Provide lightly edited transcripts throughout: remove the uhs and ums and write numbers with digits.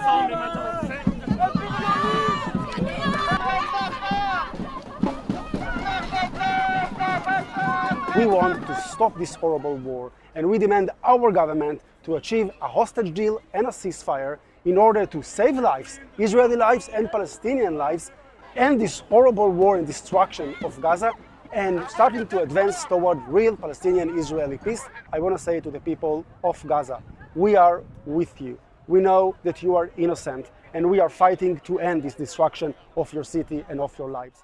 We want to stop this horrible war, and we demand our government to achieve a hostage deal and a ceasefire in order to save lives, Israeli lives and Palestinian lives, end this horrible war and destruction of Gaza, and starting to advance toward real Palestinian-Israeli peace. I want to say to the people of Gaza, we are with you. We know that you are innocent, and we are fighting to end this destruction of your city and of your lives.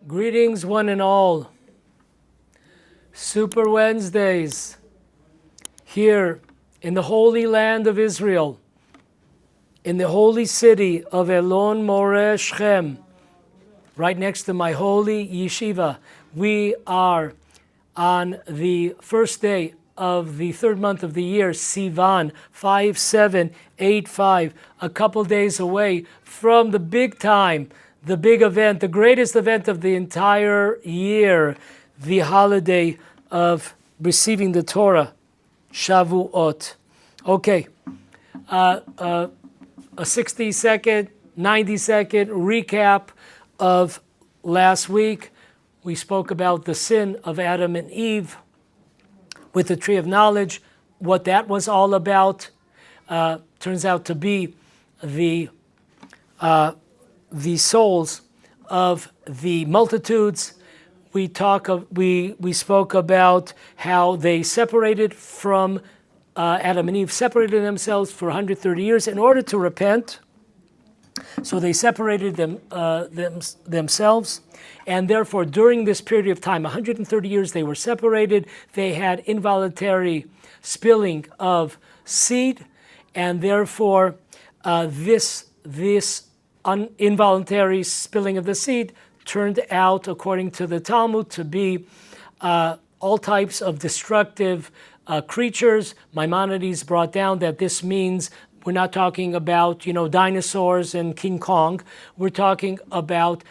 Greetings, one and all. Super Wednesdays here in the Holy Land of Israel, in the holy city of Elon Moreh Shechem, right next to my holy yeshiva. We are on the first day of the third month of the year, Sivan 5785, a couple days away from the big time, the big event, the greatest event of the entire year, the holiday of receiving the Torah, Shavuot. Okay, a 60-second, 90-second recap of last week. We spoke about the sin of Adam and Eve with the tree of knowledge, what that was all about. Turns out to be the souls of the multitudes. We spoke about how they separated from Adam and Eve, separated themselves for 130 years in order to repent. So they separated themselves, and therefore during this period of time, 130 years, they were separated. They had involuntary spilling of seed, and therefore this involuntary spilling of the seed turned out, according to the Talmud, to be all types of destructive creatures. Maimonides brought down that this means we're not talking about, dinosaurs and King Kong. We're talking about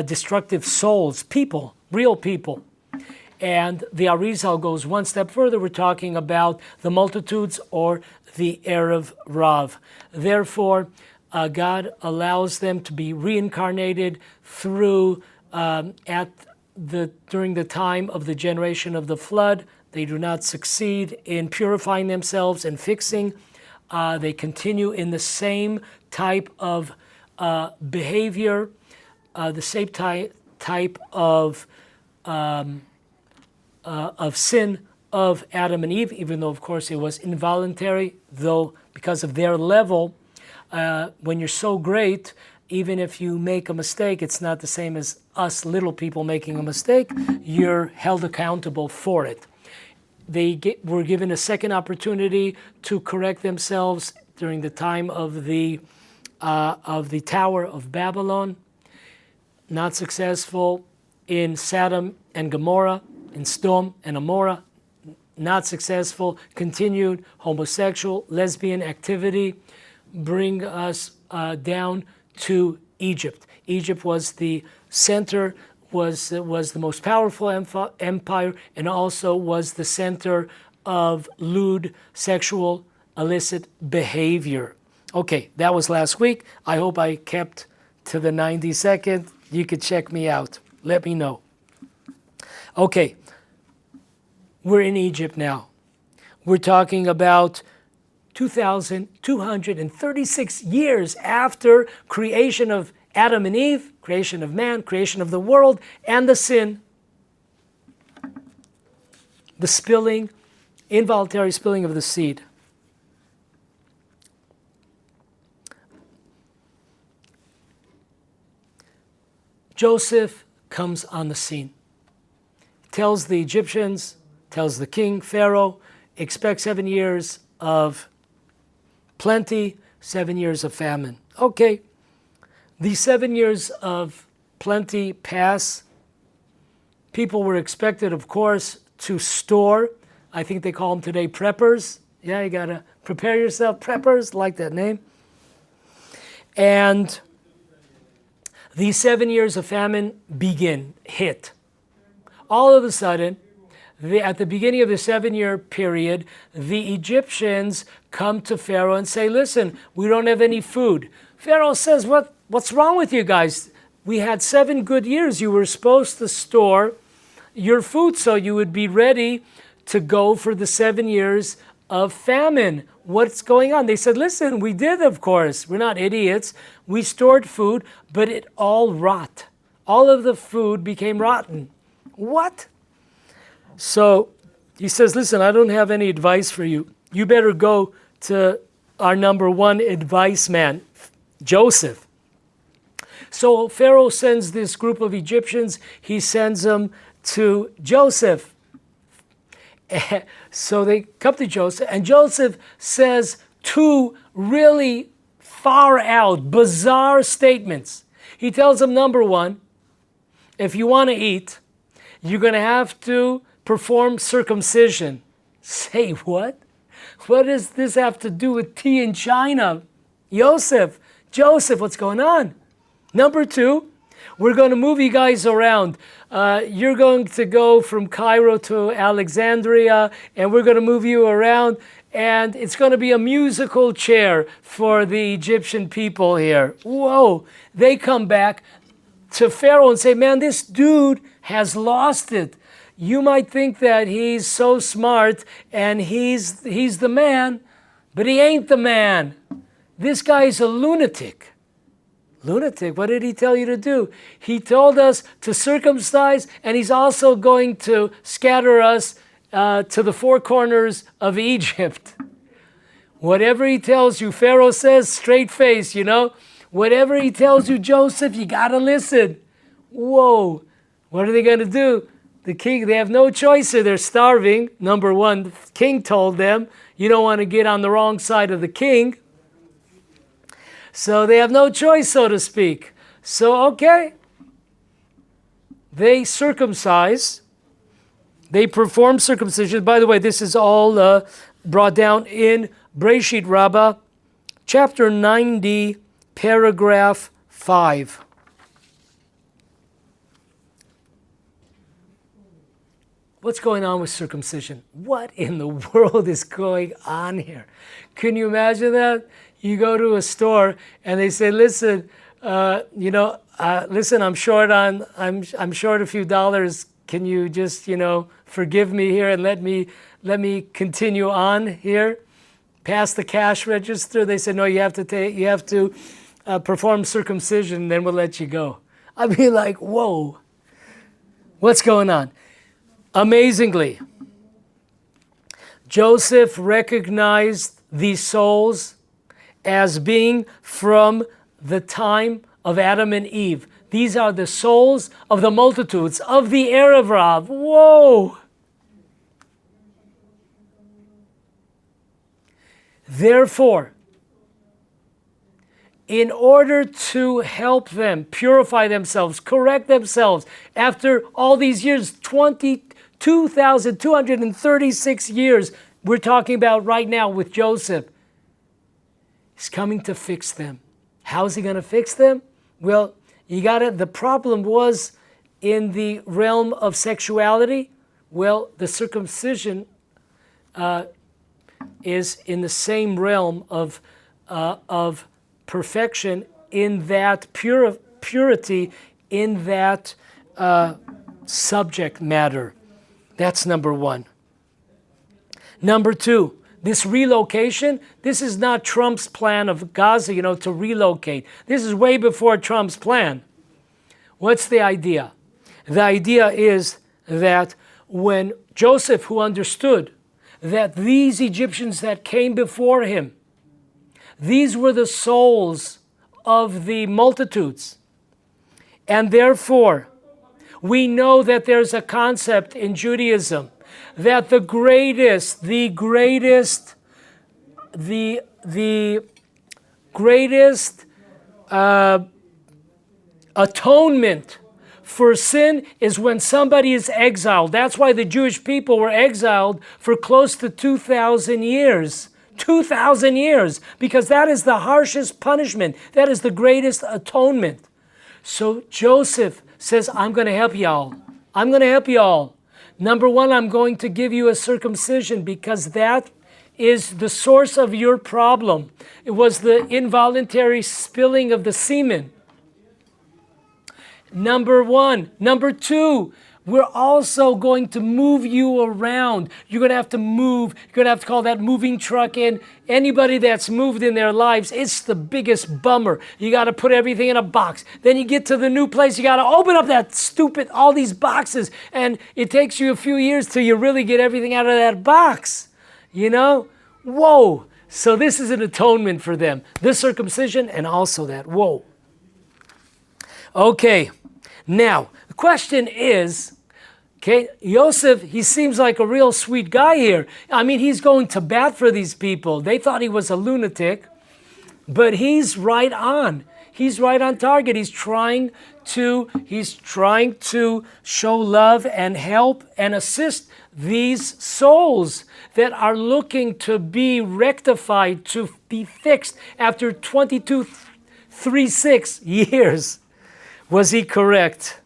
destructive souls, people, real people. And the Arizal goes one step further. We're talking about the multitudes or the Erev Rav. Therefore, God allows them to be reincarnated through during the time of the generation of the flood. They do not succeed in purifying themselves and fixing. They continue in the same type of behavior, the same type of sin of Adam and Eve, even though, of course, it was involuntary, though because of their level. When you're so great, even if you make a mistake, it's not the same as us little people making a mistake. You're held accountable for it. They were given a second opportunity to correct themselves during the time of the Tower of Babylon. Not successful in Sodom and Gomorrah, in Sodom and Amorah. Not successful. Continued homosexual, lesbian activity. Bring us down to Egypt. Egypt was the center, was the most powerful empire, and also was the center of lewd, sexual, illicit behavior. Okay, that was last week. I hope I kept to the 90-second. You could check me out. Let me know. Okay, we're in Egypt now. We're talking about 2,236 years after creation of Adam and Eve, creation of man, creation of the world, and the sin. The spilling, involuntary spilling of the seed. Joseph comes on the scene. Tells the Egyptians, tells the king, Pharaoh, expect 7 years of plenty, 7 years of famine. Okay, the 7 years of plenty pass. People were expected, of course, to store. I think they call them today preppers. Yeah, you gotta prepare yourself, preppers, like that name. And these 7 years of famine hit. All of a sudden, at the beginning of the 7-year period, the Egyptians come to Pharaoh and say, listen, we don't have any food. Pharaoh says, what's wrong with you guys? We had 7 good years. You were supposed to store your food so you would be ready to go for the 7 years of famine. What's going on? They said, listen, we did, of course. We're not idiots. We stored food, but it all rot. All of the food became rotten. What? So he says, listen, I don't have any advice for you. You better go to our number 1 advice man, Joseph. So Pharaoh sends this group of Egyptians. He sends them to Joseph. So they come to Joseph, and Joseph says 2 really far out, bizarre statements. He tells them, number 1, if you want to eat, you're going to have to perform circumcision. Say what? What does this have to do with tea in China? Joseph, what's going on? Number 2, we're going to move you guys around. You're going to go from Cairo to Alexandria, and we're going to move you around, and it's going to be a musical chair for the Egyptian people here. Whoa. They come back to Pharaoh and say, man, this dude has lost it. You might think that he's so smart and he's the man, but he ain't the man. This guy's a lunatic. Lunatic? What did he tell you to do? He told us to circumcise, and he's also going to scatter us to the 4 corners of Egypt. Whatever he tells you, Pharaoh says, straight face, you know. Whatever he tells you, Joseph, you got to listen. Whoa. What are they going to do? The king, they have no choice here. They're starving. Number 1, the king told them, you don't want to get on the wrong side of the king. So they have no choice, so to speak. So, okay. They circumcise. They perform circumcision. By the way, this is all brought down in Breshit Rabbah, chapter 90, paragraph 5. What's going on with circumcision? What in the world is going on here? Can you imagine that? You go to a store and they say, listen, listen, I'm short a few dollars. Can you just, forgive me here and let me continue on here? Past the cash register. They said, no, you have to perform circumcision, then we'll let you go. I'd be like, whoa, what's going on? Amazingly, Joseph recognized these souls as being from the time of Adam and Eve. These are the souls of the multitudes, of the Arav. Whoa! Therefore, in order to help them purify themselves, correct themselves, after all these years, 22,236 years, we're talking about right now with Joseph, he's coming to fix them. How's he going to fix them? Well, the problem was in the realm of sexuality. Well, the circumcision is in the same realm of perfection, in that purity, in that subject matter. That's number 1. Number 2, this relocation, this is not Trump's plan of Gaza, to relocate. This is way before Trump's plan. What's the idea? The idea is that when Joseph, who understood that these Egyptians that came before him, these were the souls of the multitudes. And therefore, we know that there's a concept in Judaism that the greatest atonement for sin is when somebody is exiled. That's why the Jewish people were exiled for close to 2,000 years. 2,000 years, because that is the harshest punishment. That is the greatest atonement. So Joseph says, I'm going to help y'all. I'm going to help y'all. Number one, I'm going to give you a circumcision because that is the source of your problem. It was the involuntary spilling of the semen. Number one. Number two, we're also going to move you around. You're going to have to move. You're going to have to call that moving truck in. Anybody that's moved in their lives, it's the biggest bummer. You got to put everything in a box. Then you get to the new place. You got to open up all these boxes. And it takes you a few years till you really get everything out of that box. You know? Whoa. So this is an atonement for them. The circumcision and also that. Whoa. Okay. Now, the question is, okay, Yosef, he seems like a real sweet guy here. I mean, he's going to bat for these people. They thought he was a lunatic, but he's right on. He's right on target. He's trying to show love and help and assist these souls that are looking to be rectified, to be fixed after 36 years. Was he correct?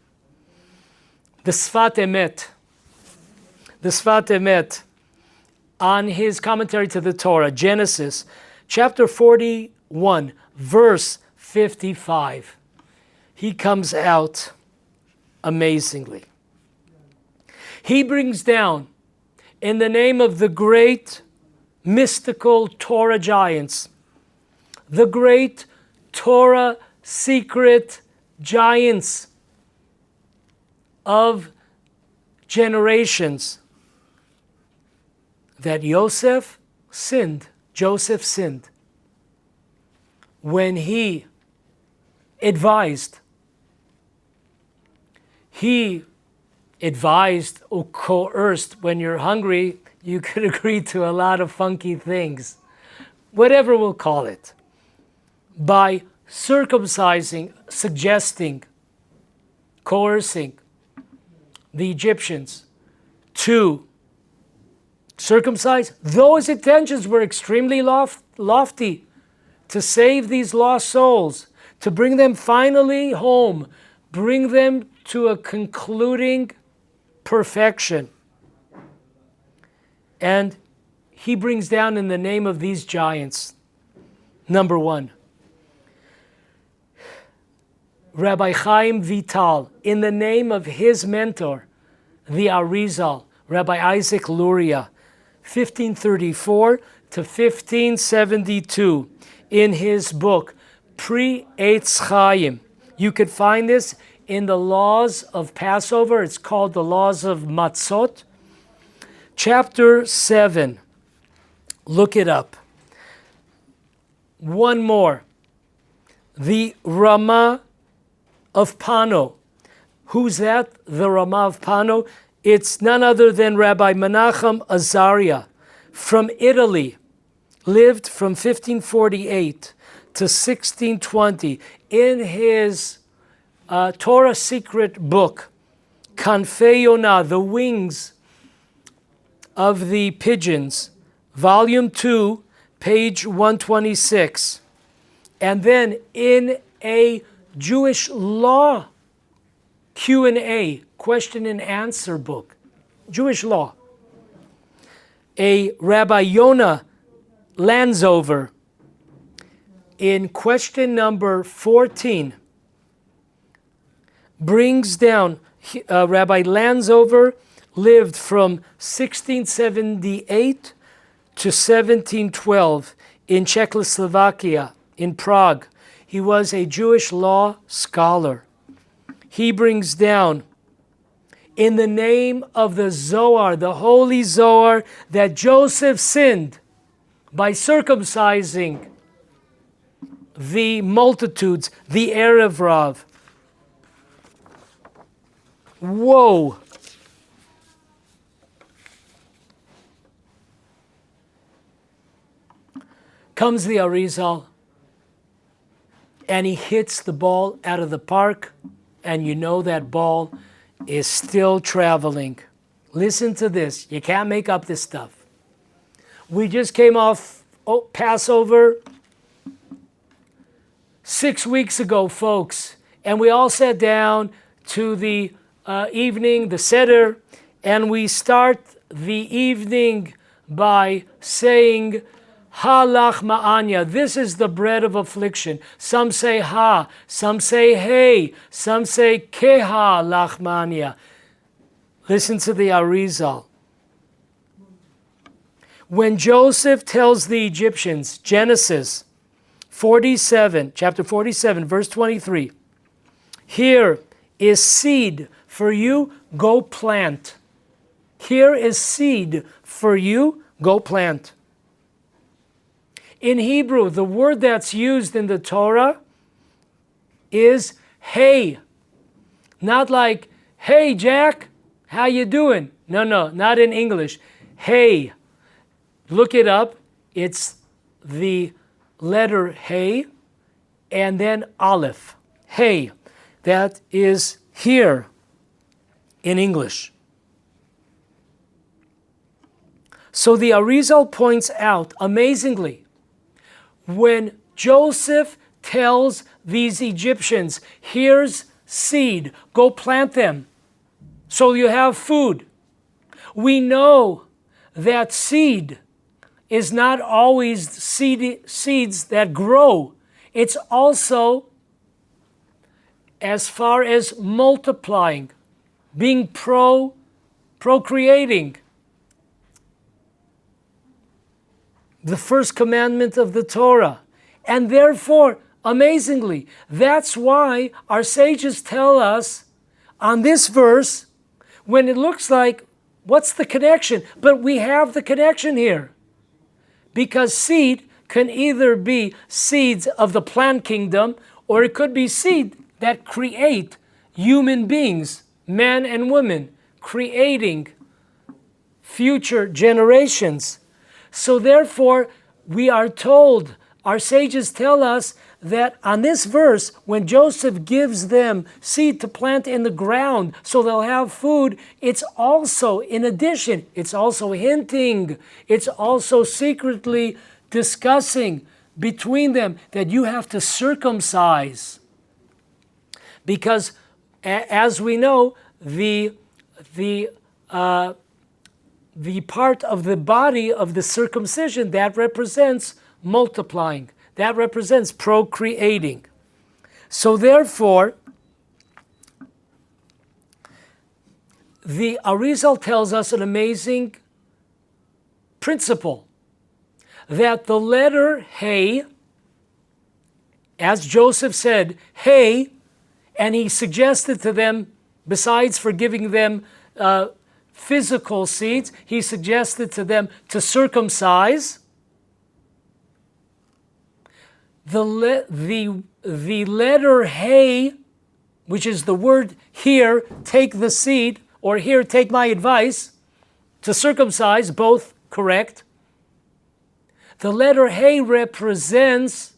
The Sfat Emet. The Sfat Emet on his commentary to the Torah, Genesis, chapter 41, verse 55. He comes out amazingly. He brings down, in the name of the great mystical Torah giants, the great Torah secret giants of generations, that Joseph sinned when he advised or coerced. When you're hungry, you could agree to a lot of funky things, whatever we'll call it, by circumcising, suggesting, coercing the Egyptians to circumcise. Those intentions were extremely lofty, to save these lost souls, to bring them finally home, bring them to a concluding perfection. And he brings down in the name of these giants, number one, Rabbi Chaim Vital, in the name of his mentor, the Arizal, Rabbi Isaac Luria, 1534 to 1572, in his book, Pri Eitz Chaim. You could find this in the Laws of Passover. It's called the Laws of Matzot. Chapter 7. Look it up. One more. The Ramah of Pano. Who's that? The Ramah of Pano? It's none other than Rabbi Menachem Azaria from Italy. Lived from 1548 to 1620. In his Torah secret book, Kanfei Yonah, The Wings of the Pigeons, volume 2, page 126. And then in a Jewish law Q&A, question and answer book, Jewish law, a Rabbi Yonah Lanzover, in question number 14, brings down, Rabbi Lanzover lived from 1678 to 1712 in Czechoslovakia, in Prague. He was a Jewish law scholar. He brings down, in the name of the Zohar, the holy Zohar, that Joseph sinned by circumcising the multitudes, the Erev Rav. Whoa. Comes the Arizal, and he hits the ball out of the park, and you know that ball is still traveling. Listen to this. You can't make up this stuff. We just came off Passover 6 weeks ago, folks, and we all sat down to the evening, the Seder, and we start the evening by saying, Ha lachma'anya, this is the bread of affliction. Some say ha, some say hey, some say keha lachma'anya. Listen to the Arizal. When Joseph tells the Egyptians, Genesis 47, chapter 47, verse 23, here is seed for you, go plant. Here is seed for you, go plant. In Hebrew, the word that's used in the Torah is hey. Not like, hey Jack, how you doing? No, not in English. Hey. Look it up. It's the letter hey and then aleph. Hey. That is here in English. So the Arizal points out, amazingly, when Joseph tells these Egyptians, here's seed, go plant them so you have food. We know that seed is not always seeds that grow. It's also as far as multiplying, being procreating. The first commandment of the Torah. And therefore, amazingly, that's why our sages tell us on this verse, when it looks like, what's the connection? But we have the connection here. Because seed can either be seeds of the plant kingdom, or it could be seed that create human beings, men and women, creating future generations. So therefore, we are told, our sages tell us that on this verse, when Joseph gives them seed to plant in the ground so they'll have food, it's also, in addition, it's also hinting, it's also secretly discussing between them that you have to circumcise. Because as we know, the part of the body of the circumcision that represents multiplying, that represents procreating. So therefore, the Arizal tells us an amazing principle, that the letter hey, as Joseph said, hey, and he suggested to them, besides for giving them physical seeds, he suggested to them to circumcise. The letter hey, which is the word here, take the seed, or here, take my advice, to circumcise, both correct. The letter hey represents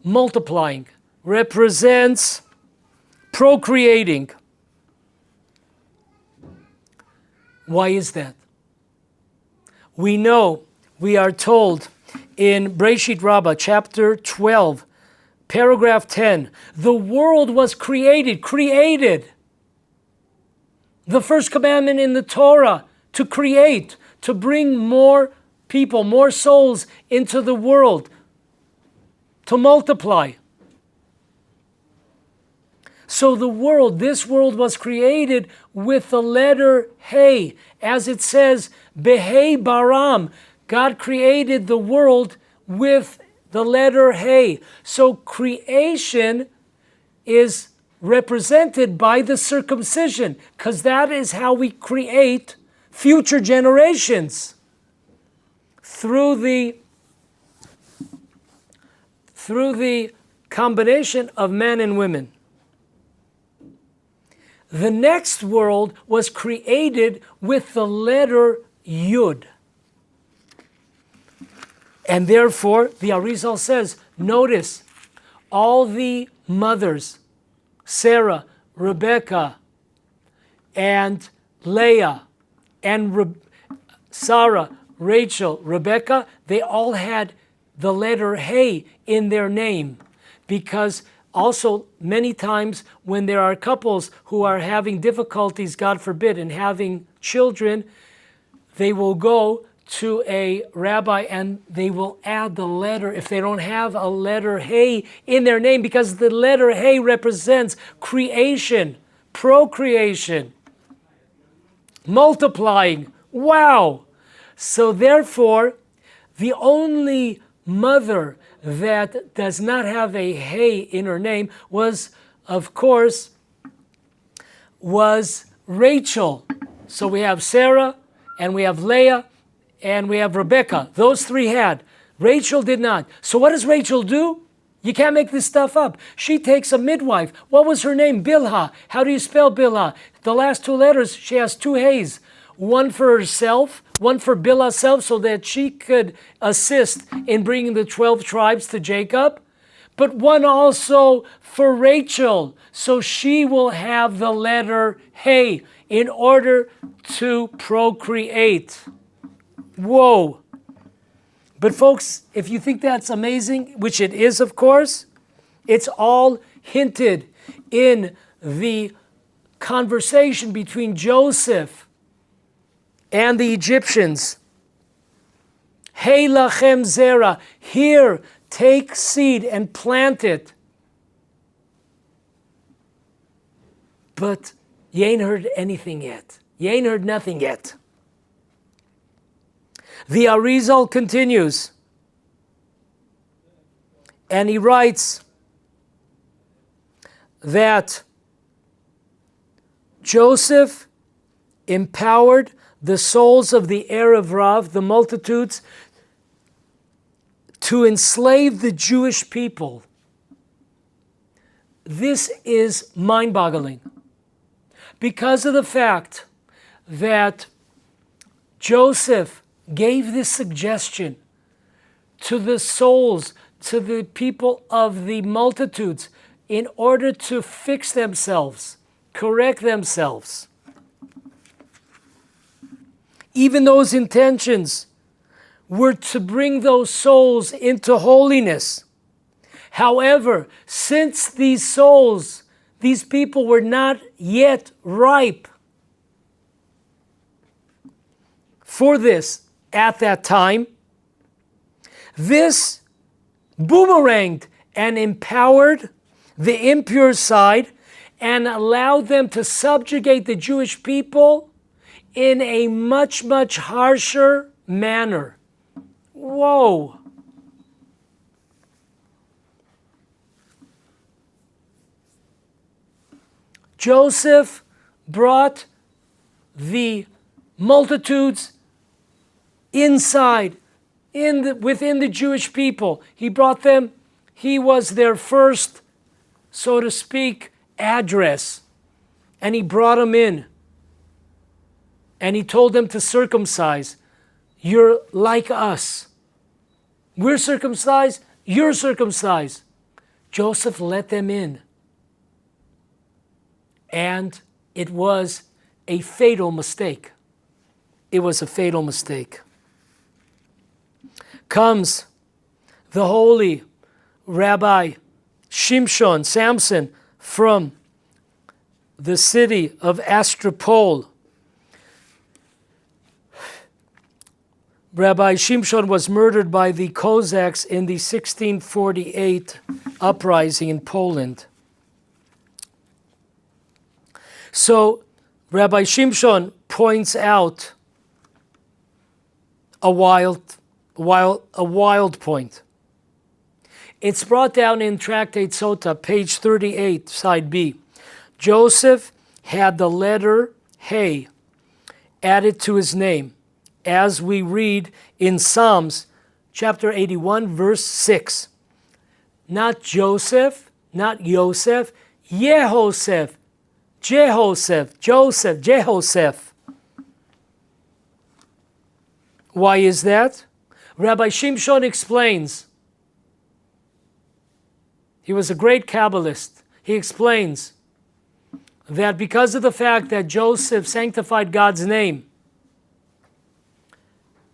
multiplying, represents procreating. Why is that? We know, we are told in Breshit Rabbah, chapter 12, paragraph 10, the world was created. The first commandment in the Torah, to create, to bring more people, more souls into the world, to multiply. So the world, this world was created with the letter hey, as it says, Behei Baram. God created the world with the letter hey. So creation is represented by the circumcision, because that is how we create future generations, through the combination of men and women. The next world was created with the letter Yud. And therefore, the Arizal says, notice, all the mothers, Sarah, Rebecca, and Leah, and Sarah, Rachel, Rebecca, they all had the letter hey in their name, because Also, many times when there are couples who are having difficulties, God forbid, in having children, they will go to a rabbi and they will add the letter, if they don't have a letter Hey in their name, because the letter Hey represents creation, procreation, multiplying. Wow! So therefore, the only mother that does not have a Hey in her name was, of course, was Rachel. So we have Sarah, and we have Leah, and we have Rebecca. Those three had. Rachel did not. So what does Rachel do? You can't make this stuff up. She takes a midwife. What was her name? Bilhah. How do you spell Bilhah? The last two letters, she has two Heys. One for herself, one for Bilhah's self, so that she could assist in bringing the 12 tribes to Jacob. But one also for Rachel, so she will have the letter Hey in order to procreate. Whoa. But folks, if you think that's amazing, which it is, of course, it's all hinted in the conversation between Joseph and the Egyptians. Hey lachem zera, here, take seed and plant it. But you ain't heard anything yet. You ain't heard nothing yet. The Arizal continues, and he writes that Joseph empowered the souls of the Arav, the multitudes, to enslave the Jewish people. This is mind-boggling because of the fact that Joseph gave this suggestion to the souls, to the people of the multitudes, in order to fix themselves, correct themselves. Even those intentions were to bring those souls into holiness. However, since these souls, these people were not yet ripe for this at that time, this boomeranged and empowered the impure side and allowed them to subjugate the Jewish people in a much, much harsher manner. Whoa. Joseph brought the multitudes inside, within the Jewish people. He brought them, he was their first, so to speak, address. And he brought them in. And he told them to circumcise. You're like us. We're circumcised, you're circumcised. Joseph let them in. And it was a fatal mistake. It was a fatal mistake. Comes the holy Rabbi Samson from the city of Astropol. Rabbi Shimshon was murdered by the Cossacks in the 1648 uprising in Poland. So Rabbi Shimshon points out a wild point. It's brought down in Tractate Sota, page 38, side B. Joseph had the letter Hey added to his name, as we read in Psalms chapter 81, verse 6. Not Joseph, not Yosef, Yehoseph, Jehoseph, Joseph, Jehoseph. Why is that? Rabbi Shimshon explains. He was a great Kabbalist. He explains that because of the fact that Joseph sanctified God's name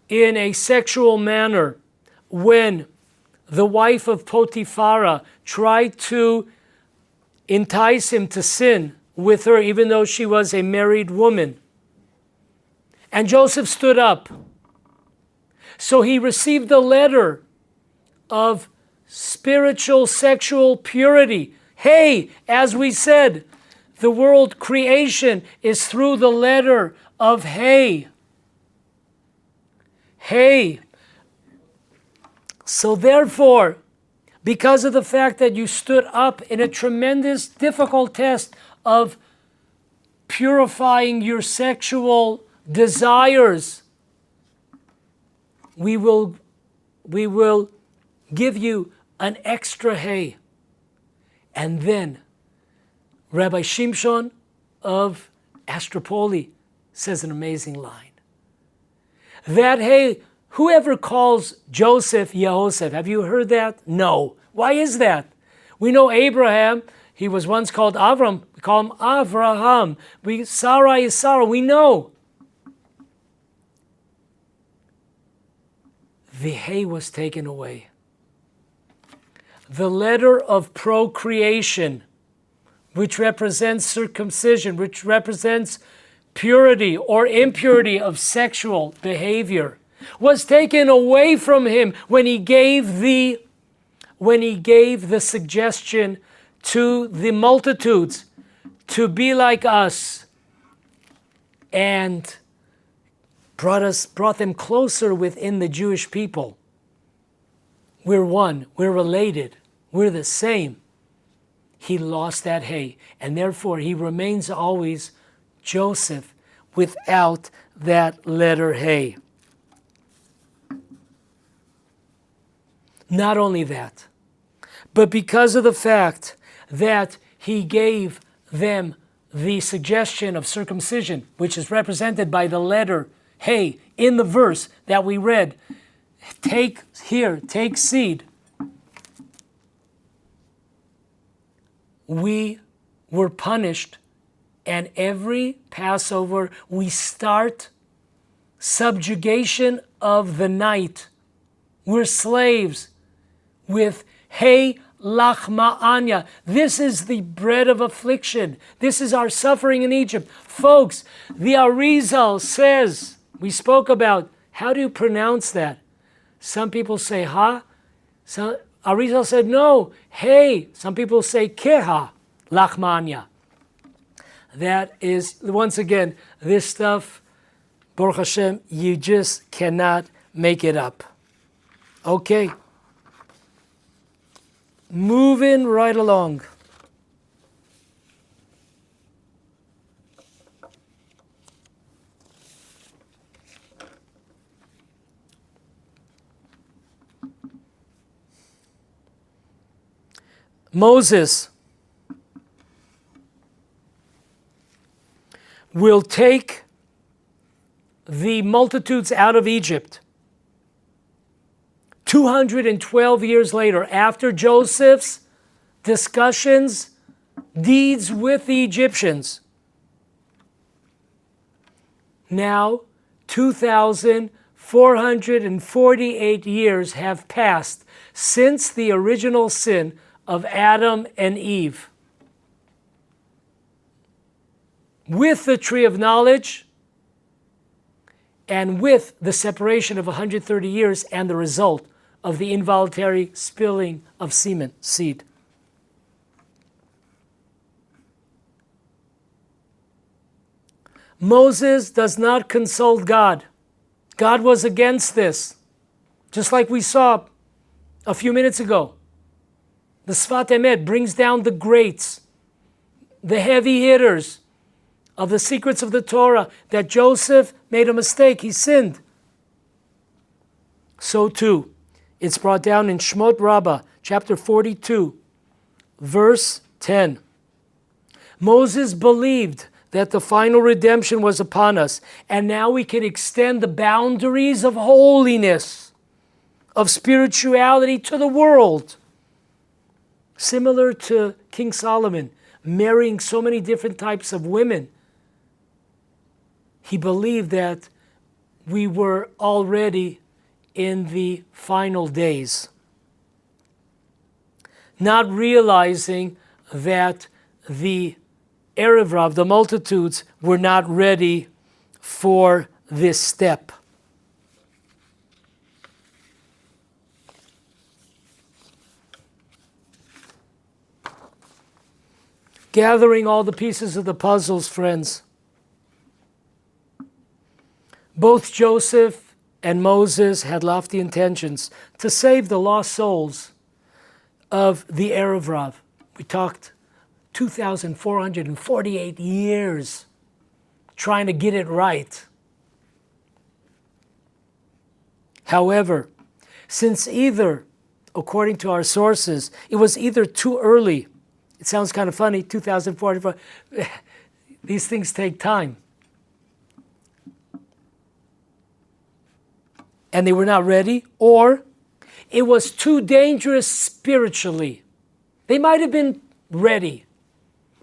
in a sexual manner when the wife of Potiphar tried to entice him to sin with her, even though she was a married woman. And Joseph stood up. So he received the letter of spiritual, sexual purity. Hey, as we said, the world creation is through the letter of hey. Hey. So therefore, because of the fact that you stood up in a tremendous, difficult test of purifying your sexual desires, we will give you an extra hay. And then Rabbi Shimshon of Astropoli says an amazing line. That hay, whoever calls Joseph Yehosef, have you heard that? No. Why is that? We know Abraham, he was once called Avram. We call him Avraham. Sarah is Sarah. We know. The hay was taken away. The letter of procreation, which represents circumcision, which represents purity or impurity of sexual behavior, was taken away from him when he gave the suggestion to the multitudes to be like us, and brought them closer within the Jewish people. We're one, we're related, we're the same. He lost that hay, and therefore he remains always Joseph without that letter hay. Not only that, but because of the fact that he gave them the suggestion of circumcision, which is represented by the letter hey in the verse that we read, take seed. We were punished, and every Passover we start subjugation of the night. We're slaves with hey lachma anya. This is the bread of affliction. This is our suffering in Egypt. Folks, the Arizal says, we spoke about, how do you pronounce that? Some people say ha. Arizal said no, hey. Some people say keha, lachma anya. That is, once again, this stuff, Baruch Hashem, you just cannot make it up. Okay. Moving right along. Moses will take the multitudes out of Egypt. 212 years later, after Joseph's discussions, deeds with the Egyptians. Now, 2,448 years have passed since the original sin of Adam and Eve. With the tree of knowledge, and with the separation of 130 years and the result of the involuntary spilling of seed. Moses does not consult God. God was against this, just like we saw a few minutes ago. The Sfat Emet brings down the greats, the heavy hitters of the secrets of the Torah, that Joseph made a mistake, he sinned. So too, it's brought down in Shmot Rabbah, chapter 42, verse 10. Moses believed that the final redemption was upon us, and now we can extend the boundaries of holiness, of spirituality to the world. Similar to King Solomon, marrying so many different types of women. He believed that we were already in the final days, not realizing that the Erev Rav, the multitudes, were not ready for this step. Gathering all the pieces of the puzzles, friends. Both Joseph and Moses had lofty intentions to save the lost souls of the Erev Rav. We talked 2,448 years trying to get it right. However, since either, according to our sources, it was either too early. It sounds kind of funny, 2044. These things take time. And they were not ready, or it was too dangerous spiritually. They might have been ready,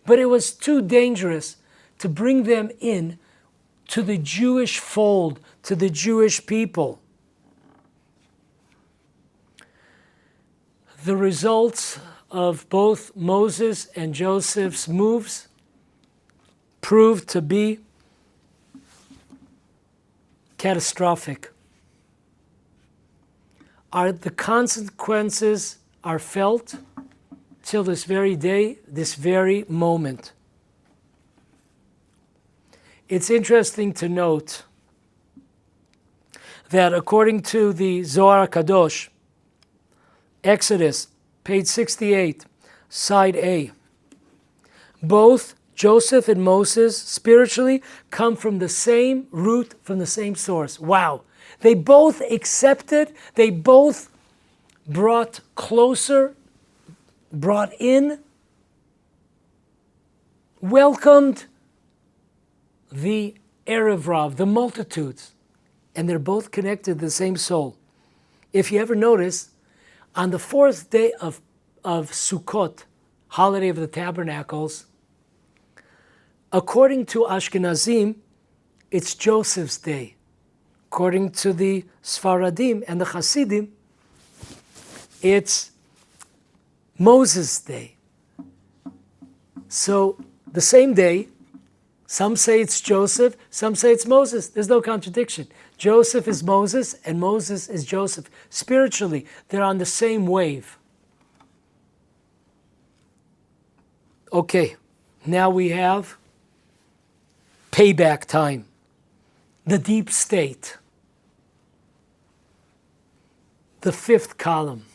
but it was too dangerous to bring them in to the Jewish fold, to the Jewish people. The results of both Moses and Joseph's moves proved to be catastrophic. The consequences are felt till this very day, this very moment. It's interesting to note that according to the Zohar Kadosh, Exodus, page 68, side A, both Joseph and Moses spiritually come from the same root, from the same source. Wow. They both accepted, they both brought closer, brought in, welcomed the Erev Rav, the multitudes, and they're both connected to the same soul. If you ever notice, on the fourth day of Sukkot, holiday of the tabernacles, according to Ashkenazim, it's Joseph's day. According to the Sfaradim and the Hasidim, it's Moses' day. So the same day, some say it's Joseph, some say it's Moses. There's no contradiction. Joseph is Moses and Moses is Joseph. Spiritually, they're on the same wave. Okay, now we have payback time. The deep state. The fifth column.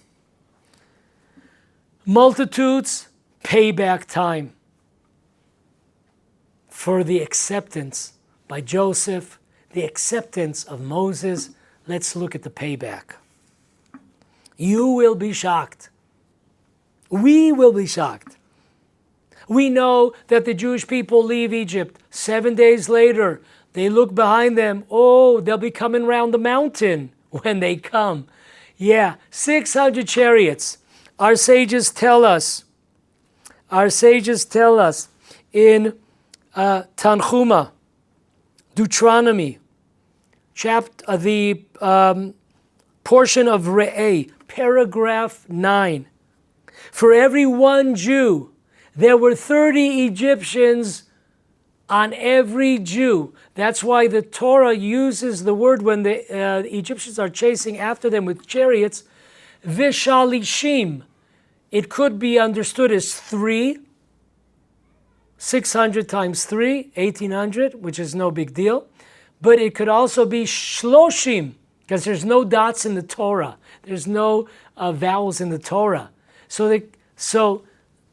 Multitudes, payback time. For the acceptance by Joseph, the acceptance of Moses, let's look at the payback. You will be shocked. We will be shocked. We know that the Jewish people leave Egypt. 7 days later, they look behind them. Oh, they'll be coming round the mountain when they come. Yeah, 600 chariots. Our sages tell us in Tanchuma, Deuteronomy, the portion of Re'eh, paragraph 9. For every one Jew, there were 30 Egyptians on every Jew. That's why the Torah uses the word when the Egyptians are chasing after them with chariots, vishalishim. It could be understood as 3, 600 times 3, 1800, which is no big deal. But it could also be shloshim, because there's no dots in the Torah. There's no vowels in the Torah. So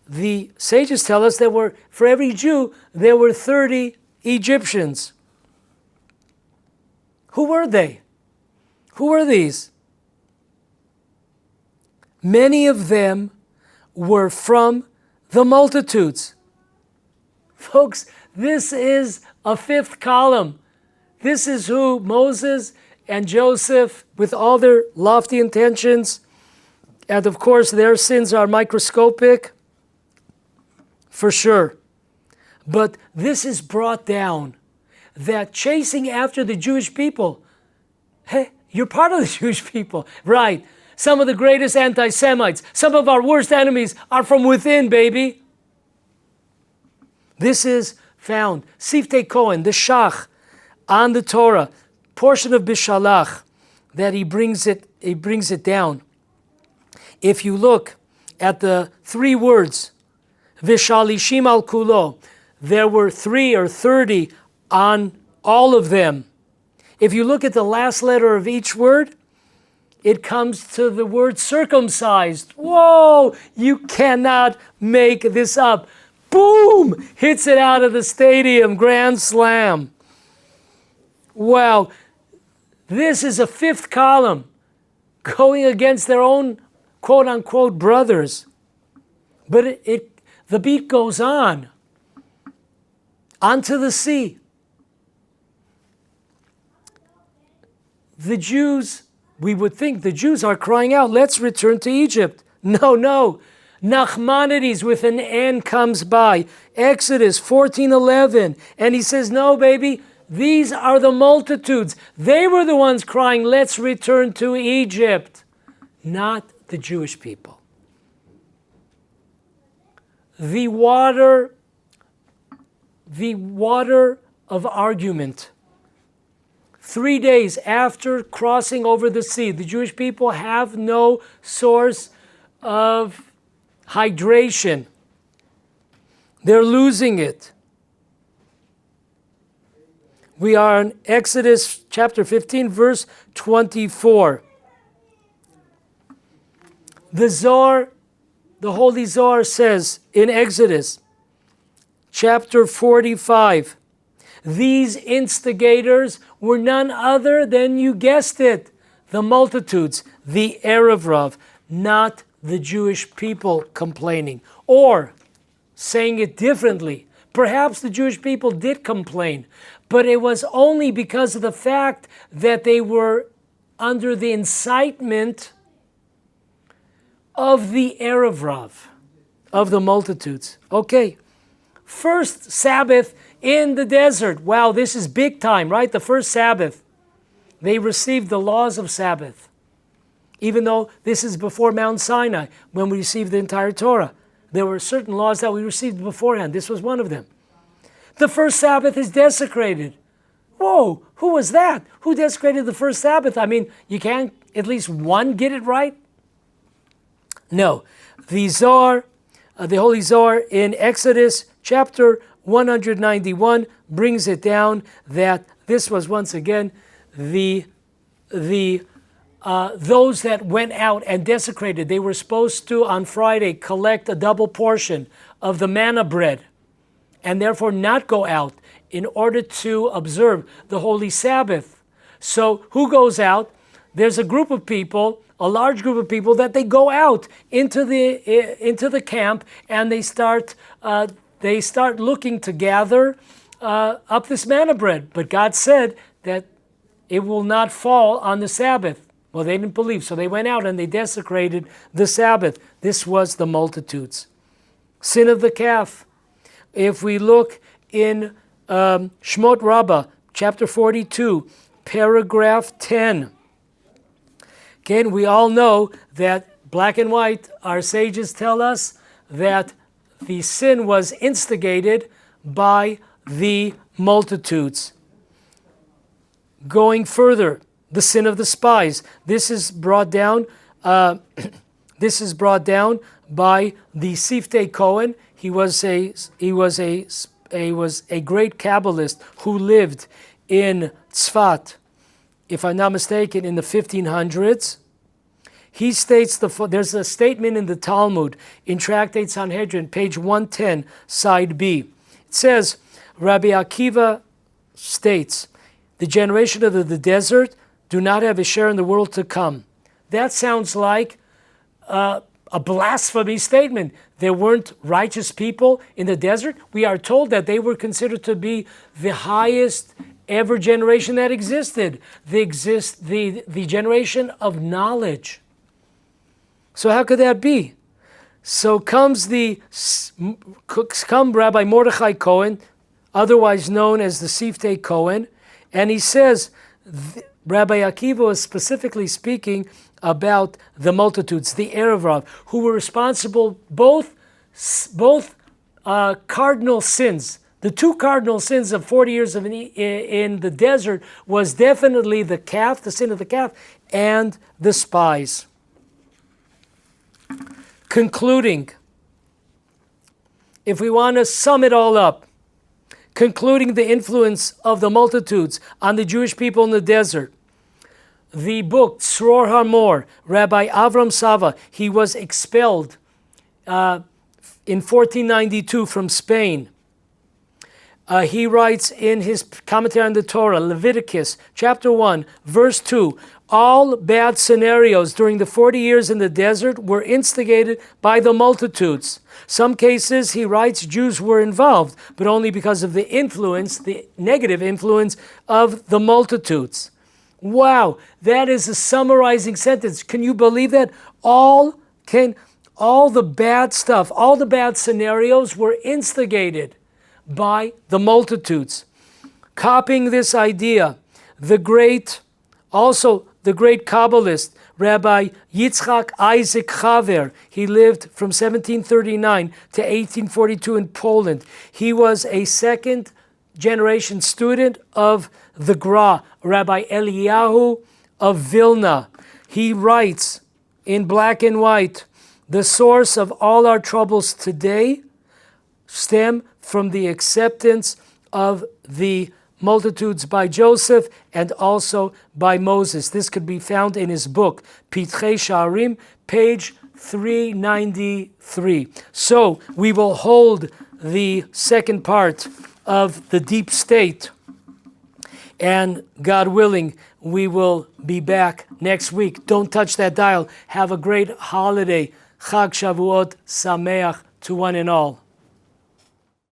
the sages tell us that for every Jew, there were 30 Egyptians. Who were they? Who were these? Many of them were from the multitudes. Folks, this is a fifth column. This is who Moses and Joseph, with all their lofty intentions, and of course their sins are microscopic, for sure. But this is brought down, that chasing after the Jewish people, hey, you're part of the Jewish people, right? Some of the greatest anti-Semites, some of our worst enemies are from within, baby. This is found, Siftei Kohen, the Shach, on the Torah, portion of Bishalach, that he brings it down. If you look at the 3 words, Vishalishim al Kulo, there were 3 or 30 on all of them. If you look at the last letter of each word, it comes to the word circumcised. Whoa, you cannot make this up. Boom, hits it out of the stadium, grand slam. Wow, this is a 5th column going against their own quote-unquote brothers. But the beat goes on. Onto the sea. The Jews, we would think the Jews are crying out, let's return to Egypt. No. Nachmanides with an N comes by. Exodus 14:11. And he says, no, baby, these are the multitudes. They were the ones crying, let's return to Egypt. Not the Jewish people. The water of argument. 3 days after crossing over the sea, the Jewish people have no source of hydration. They're losing it. We are in Exodus chapter 15, verse 24. The Zohar, the Holy Zohar says in Exodus chapter 45, these instigators were none other than, you guessed it, the multitudes, the Erev, not the Jewish people complaining. Or, saying it differently, perhaps the Jewish people did complain, but it was only because of the fact that they were under the incitement of the Erev, of the multitudes. Okay, first Sabbath in the desert. Wow, this is big time, right? The first Sabbath. They received the laws of Sabbath. Even though this is before Mount Sinai, when we received the entire Torah. There were certain laws that we received beforehand. This was one of them. The first Sabbath is desecrated. Whoa, who was that? Who desecrated the first Sabbath? I mean, you can't at least one get it right? No. The Zohar, the Holy Zohar in Exodus chapter 191 brings it down that this was once again those that went out and desecrated. They were supposed to on Friday collect a double portion of the manna bread and therefore not go out in order to observe the holy Sabbath. So who goes out? There's a group of people, a large group of people, that they go out into the camp and they start looking to gather up this manna bread. But God said that it will not fall on the Sabbath. Well, they didn't believe, so they went out and they desecrated the Sabbath. This was the multitudes. Sin of the calf. If we look in Shmot Rabbah, chapter 42, paragraph 10. Again, we all know that black and white, our sages tell us that the sin was instigated by the multitudes. Going further, the sin of the spies. This is brought down. This is brought down by the Siftei Kohen. He was a great Kabbalist who lived in Tzfat, if I'm not mistaken, in the 1500s. He states, there's a statement in the Talmud, in Tractate Sanhedrin, page 110, side B. It says, Rabbi Akiva states, the generation of the desert do not have a share in the world to come. That sounds like a blasphemy statement. There weren't righteous people in the desert. We are told that they were considered to be the highest ever generation that existed. The generation of knowledge. So how could that be? So come Rabbi Mordechai Cohen, otherwise known as the Siftei Cohen, and he says, Rabbi Akiva was specifically speaking about the multitudes, the Erev, who were responsible both cardinal sins. The two cardinal sins of 40 years in the desert was definitely the calf, the sin of the calf, and the spies. Concluding, if we want to sum it all up, concluding the influence of the multitudes on the Jewish people in the desert, the book Tzror Hamor, Rabbi Avram Sava, he was expelled in 1492 from Spain. He writes in his commentary on the Torah, Leviticus chapter 1, verse 2, all bad scenarios during the 40 years in the desert were instigated by the multitudes. Some cases, he writes, Jews were involved, but only because of the influence, the negative influence of the multitudes. Wow, that is a summarizing sentence. Can you believe that? All the bad stuff, all the bad scenarios were instigated by the multitudes. Copying this idea, the great Kabbalist, Rabbi Yitzchak Isaac Chaver, he lived from 1739 to 1842 in Poland. He was a second generation student of the Gra, Rabbi Eliyahu of Vilna. He writes in black and white, the source of all our troubles today stem from the acceptance of the multitudes by Joseph and also by Moses. This could be found in his book, Pitchei Sha'arim, page 393. So we will hold the second part of the deep state, and God willing, we will be back next week. Don't touch that dial. Have a great holiday. Chag Shavuot Sameach to one and all.